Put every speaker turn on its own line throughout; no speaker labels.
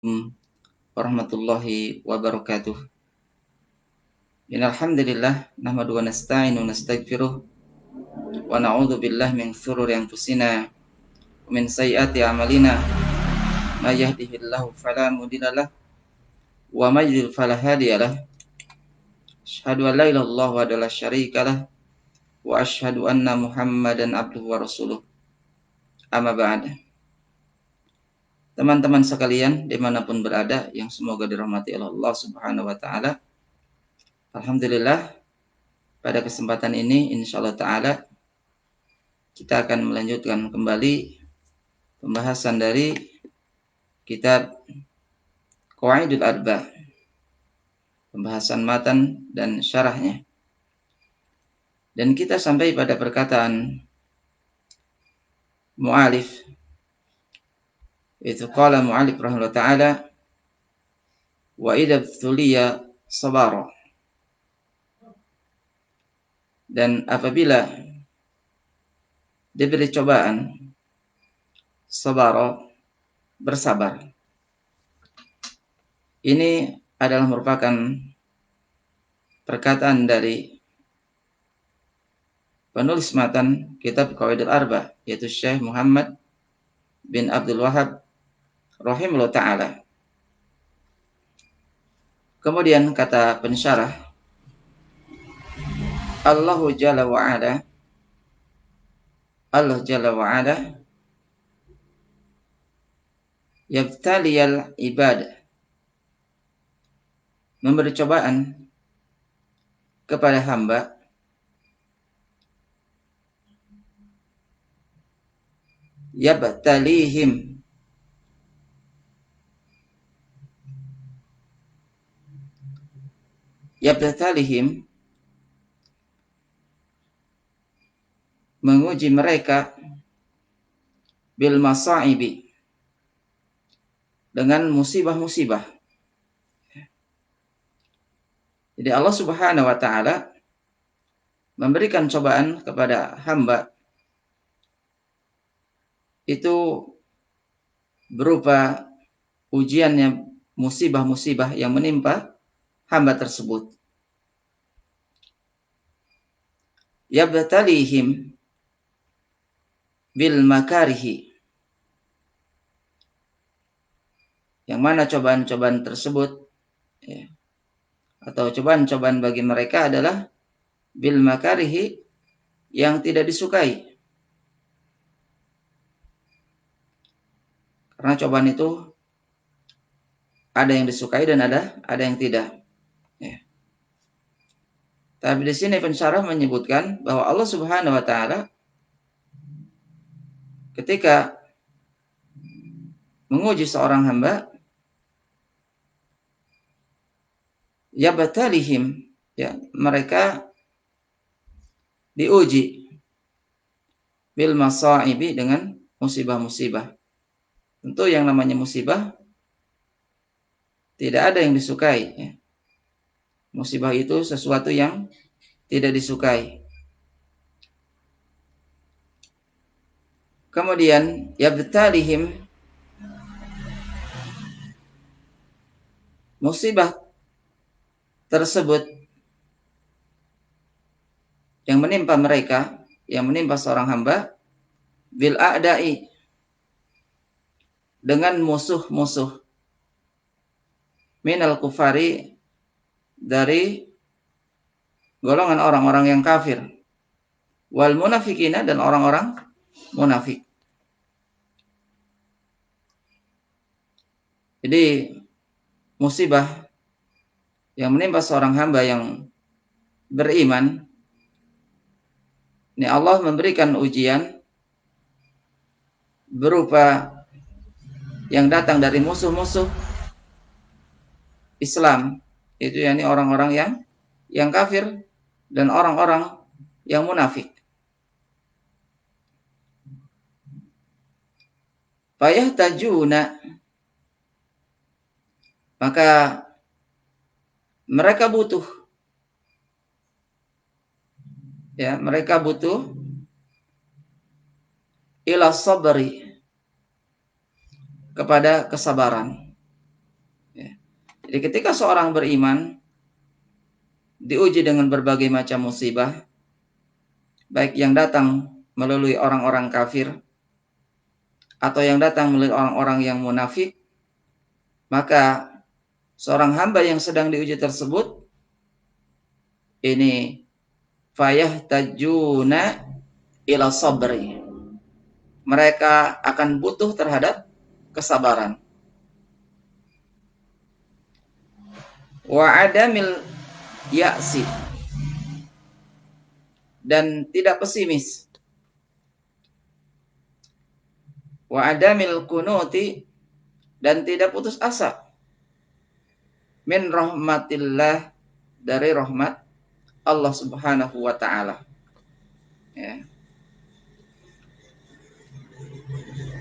Warahmatullahi wabarakatuh. Innal hamdalillah nahmadu wa nasta'inu wa nastaghfiruh wa na'udzu billahi min shururi anfusina wa min sayyiati a'malina. May yahdihillahu fala mudhillalah wa may yudhlil fala hadiyalah. Asyhadu an la ilaha illallah wa la syarikalah wa asyhadu anna Muhammadan abduhu wa rasuluh. Amma ba'd. Teman-teman sekalian dimanapun berada yang semoga dirahmati oleh Allah Subhanahu wa taala. Alhamdulillah, pada kesempatan ini insyaallah taala kita akan melanjutkan kembali pembahasan dari kitab Qawaidul Arba, pembahasan matan dan syarahnya. Dan kita sampai pada perkataan mu'alif, itu qala mu'alif rahimahullah ta'ala, wa idza btuliya sabara. Dan apabila diberi cobaan, sabara, bersabar. Ini adalah merupakan perkataan dari penulis matan kitab Qawaidul Arba, yaitu Syekh Muhammad bin Abdul Wahhab rahimahullah ta'ala. Kemudian kata pensyarah, Allah Jalla wa'ala, Allah Jalla wa'ala yabtaliyal ibad, memberi cobaan kepada hamba yabtalihim, yabtalihim, menguji mereka, bil masaibi, dengan musibah-musibah. Jadi Allah Subhanahu wa taala memberikan cobaan kepada hamba itu berupa ujiannya, musibah-musibah yang menimpa hamba tersebut. Yabtalihim bil makarihi, yang mana cobaan-cobaan tersebut ya, atau cobaan-cobaan bagi mereka adalah bil makarihi, yang tidak disukai. Karena cobaan itu ada yang disukai dan ada yang tidak. Ya. Tapi di sini pensyarah menyebutkan bahwa Allah Subhanahu wa taala ketika menguji seorang hamba, yabtalihim, ya, mereka diuji bil masaibi, dengan musibah-musibah. Tentu yang namanya musibah tidak ada yang disukai. Ya. Musibah itu sesuatu yang tidak disukai. Kemudian yabtalihim, musibah tersebut yang menimpa mereka, yang menimpa seorang hamba, bil a'da'i, dengan musuh-musuh, minal kufari, dari golongan orang-orang yang kafir, wal munafikina, dan orang-orang munafik. Jadi musibah yang menimpa seorang hamba yang beriman, ini Allah memberikan ujian berupa yang datang dari musuh-musuh Islam, itu yakni orang-orang yang kafir dan orang-orang yang munafik. Fayahtajuna, maka mereka butuh, ya, mereka butuh ila sabri, kepada kesabaran. Jadi ketika seorang beriman diuji dengan berbagai macam musibah, baik yang datang melalui orang-orang kafir atau yang datang melalui orang-orang yang munafik, maka seorang hamba yang sedang diuji tersebut ini fayahtajuna ila sabri. Mereka akan butuh terhadap kesabaran. Wa adamil ya'si, dan tidak pesimis. Wa adamil kunuti, dan tidak putus asa. Min rahmatillah, dari rahmat Allah Subhanahu wa taala. Ya.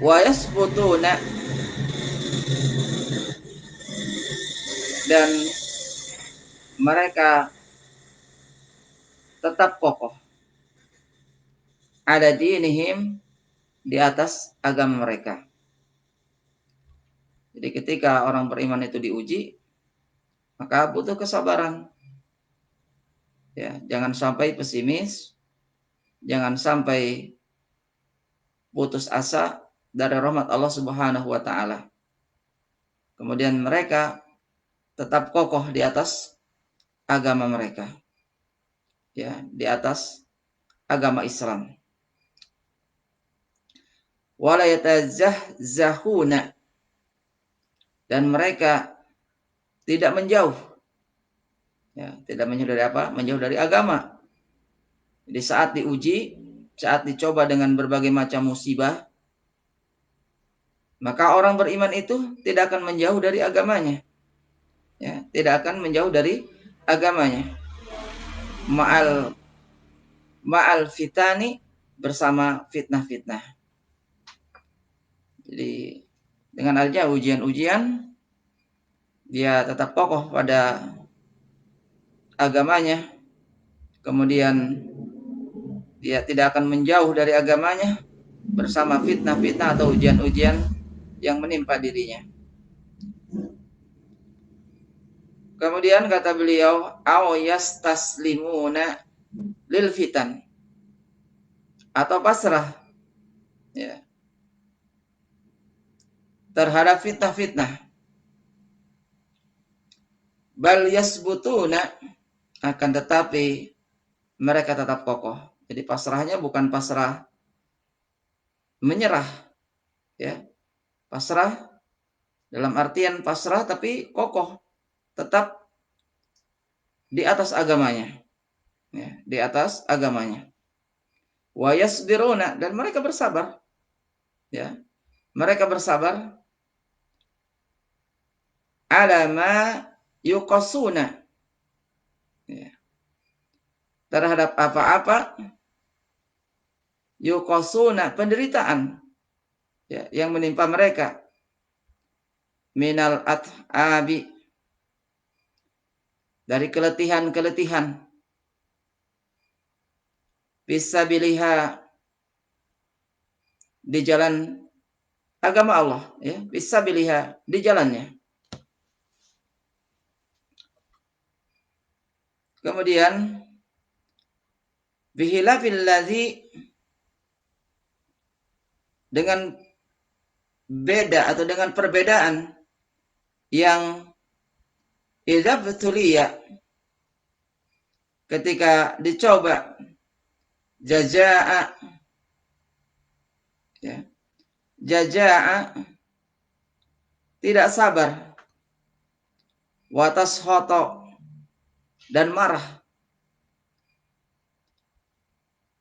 Wa yasbutuna, dan mereka tetap kokoh ada dinihim, di atas agama mereka. Jadi ketika orang beriman itu diuji, maka butuh kesabaran. Ya, jangan sampai pesimis, jangan sampai putus asa dari rahmat Allah Subhanahu wa taala. Kemudian mereka tetap kokoh di atas agama mereka. Ya, di atas agama Islam. Wala yatazahzahuna, dan mereka tidak menjauh. Ya, tidak menjauh dari apa? Menjauh dari agama. Jadi saat diuji, saat dicoba dengan berbagai macam musibah, maka orang beriman itu tidak akan menjauh dari agamanya. Ya, tidak akan menjauh dari agamanya. Ma'al fitani, bersama fitnah-fitnah. Jadi dengan adanya ujian-ujian, dia tetap kokoh pada agamanya. Kemudian dia tidak akan menjauh dari agamanya bersama fitnah-fitnah atau ujian-ujian yang menimpa dirinya. Kemudian kata beliau, aw yastaslimuna lil fitan, atau pasrah, ya, terhadap fitnah-fitnah. Bal yasbutuna, akan tetapi mereka tetap kokoh. Jadi pasrahnya bukan pasrah menyerah, ya. Pasrah dalam artian pasrah tapi kokoh, tetap di atas agamanya. Ya, di atas agamanya. Wa yasbiruna, dan mereka bersabar. Ya. Mereka bersabar ala ma yuqasuna, ya, terhadap apa-apa yuqasuna, penderitaan, ya, yang menimpa mereka, minal at'abi, dari keletihan-keletihan, fisabiliha, di jalan agama Allah, ya, fisabiliha, di jalannya. Kemudian bihilafil ladzi, dengan beda atau dengan perbedaan yang idza betulia, ketika dicoba, jazaa, ya, jazaa, tidak sabar, watas hoto, dan marah,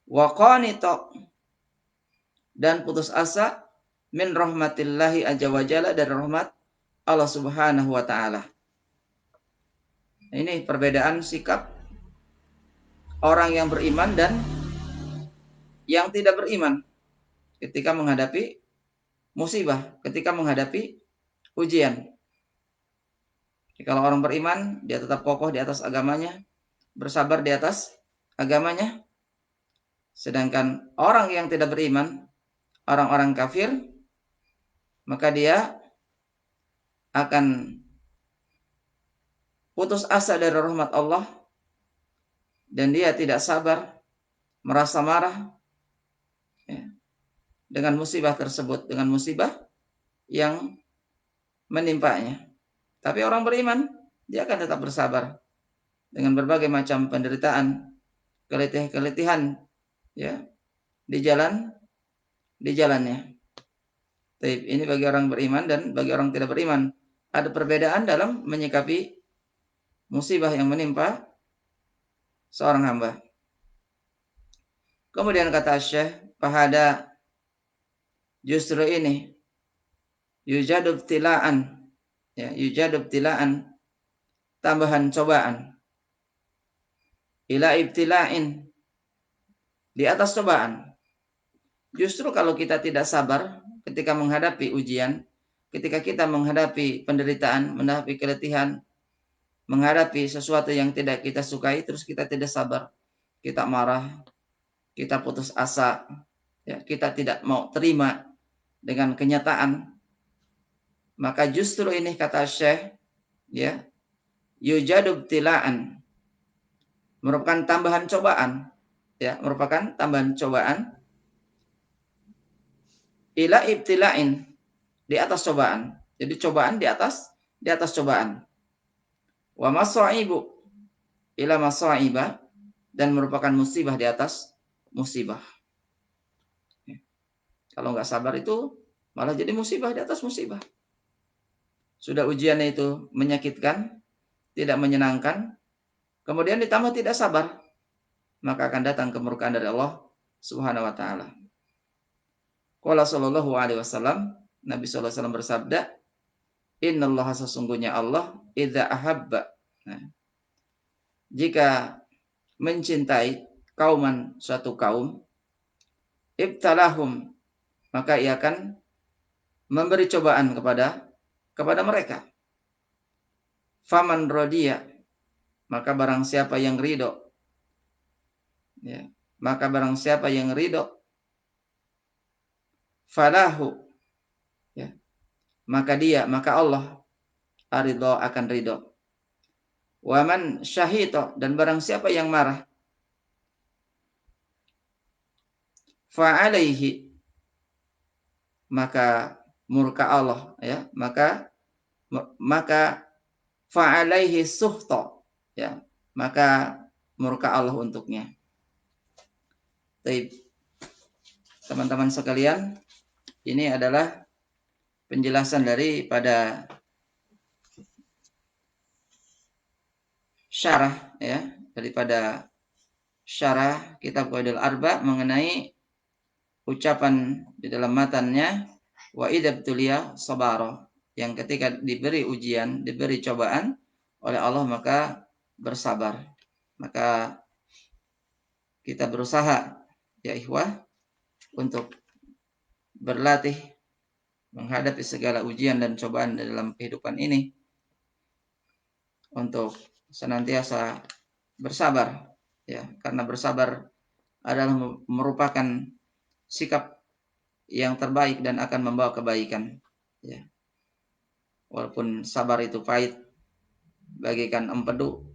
waqanito, dan putus asa, min rahmatillahi azza wa jalla, dari rahmat Allah Subhanahu wa taala. Ini perbedaan sikap orang yang beriman dan yang tidak beriman ketika menghadapi musibah, ketika menghadapi ujian. Jadi kalau orang beriman, dia tetap kokoh di atas agamanya, bersabar di atas agamanya. Sedangkan orang yang tidak beriman, orang-orang kafir, maka dia akan putus asa dari rahmat Allah dan dia tidak sabar, merasa marah ya, dengan musibah tersebut, dengan musibah yang menimpanya. Tapi orang beriman, dia akan tetap bersabar dengan berbagai macam penderitaan, keletihan ya di jalannya. Tapi ini bagi orang beriman dan bagi orang tidak beriman. Ada perbedaan dalam menyikapi musibah yang menimpa seorang hamba. Kemudian kata Syekh, fahada justru ini yujadub tilaan, ya, yujadub tilaan, tambahan cobaan, ila ibtila'in, di atas cobaan. Justru kalau kita tidak sabar ketika menghadapi ujian, ketika kita menghadapi penderitaan, menghadapi keletihan, menghadapi sesuatu yang tidak kita sukai, terus kita tidak sabar, kita marah, kita putus asa, ya, kita tidak mau terima dengan kenyataan, maka justru ini kata Syekh, ya, yujadub tilaan, merupakan tambahan cobaan, ya, merupakan tambahan cobaan, ila ibtila'in, di atas cobaan. Jadi cobaan di atas cobaan. Wa masaibu ila masaiba, dan merupakan musibah di atas musibah. Kalau nggak sabar itu malah jadi musibah di atas musibah. Sudah ujiannya itu menyakitkan, tidak menyenangkan, kemudian ditambah tidak sabar, maka akan datang kemurkaan dari Allah Subhanahu wa taala. Qala sallallahu alaihi wasallam, Nabi sallallahu alaihi wasallam bersabda, innallaha, sesungguhnya Allah, idza ahabba, nah, jika mencintai kauman, suatu kaum, ibtalahum, maka ia akan memberi cobaan kepada mereka. Faman rodiya, maka barang siapa yang ridho, ya, maka barang siapa yang ridho, falahu, ya, maka Allah aridho, akan ridho. Waman syahito, dan barang siapa yang marah, fa'alaihi, maka murka Allah, ya, maka fa'alaihi suhto, ya, maka murka Allah untuknya. Baik, teman-teman sekalian, ini adalah penjelasan daripada syarah, ya, daripada syarah kitab Qawaidul Arba mengenai ucapan di dalam matannya, wa idabtuliya sabara, yang ketika diberi ujian, diberi cobaan oleh Allah maka bersabar. Maka kita berusaha, ya ikhwah, untuk berlatih menghadapi segala ujian dan cobaan dalam kehidupan ini, untuk senantiasa bersabar, ya, karena bersabar adalah merupakan sikap yang terbaik dan akan membawa kebaikan, ya. Walaupun sabar itu pahit bagaikan empedu,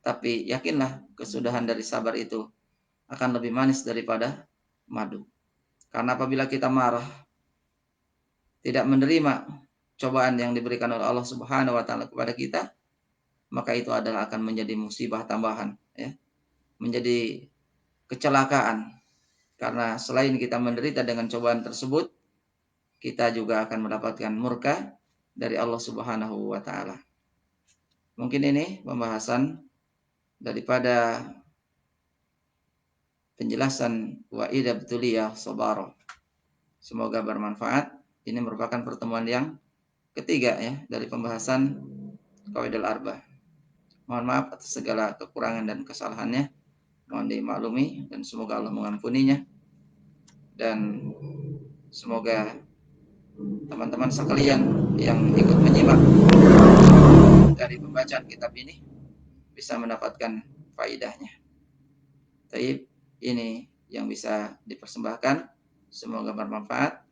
tapi yakinlah kesudahan dari sabar itu akan lebih manis daripada madu. Karena apabila kita marah, tidak menerima cobaan yang diberikan oleh Allah Subhanahu wa taala kepada kita, maka itu adalah akan menjadi musibah tambahan, ya. Menjadi kecelakaan. Karena selain kita menderita dengan cobaan tersebut, kita juga akan mendapatkan murka dari Allah Subhanahu wa taala. Mungkin ini pembahasan daripada penjelasan wa idza btuliya sabara. Semoga bermanfaat. Ini merupakan pertemuan yang ketiga, ya, dari pembahasan Qawaidul Arba. Mohon maaf atas segala kekurangan dan kesalahannya. Mohon dimaklumi dan semoga Allah mengampuninya. Dan semoga teman-teman sekalian yang ikut menyimak dari pembacaan kitab ini bisa mendapatkan faidahnya. Taib, ini yang bisa dipersembahkan. Semoga bermanfaat.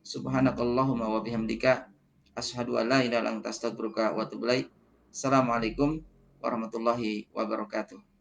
Subhanakallahumma wa bihamdika asyhadu an la ilaha illa anta astaghfiruka wa atubu ilaik. Assalamualaikum warahmatullahi wabarakatuh.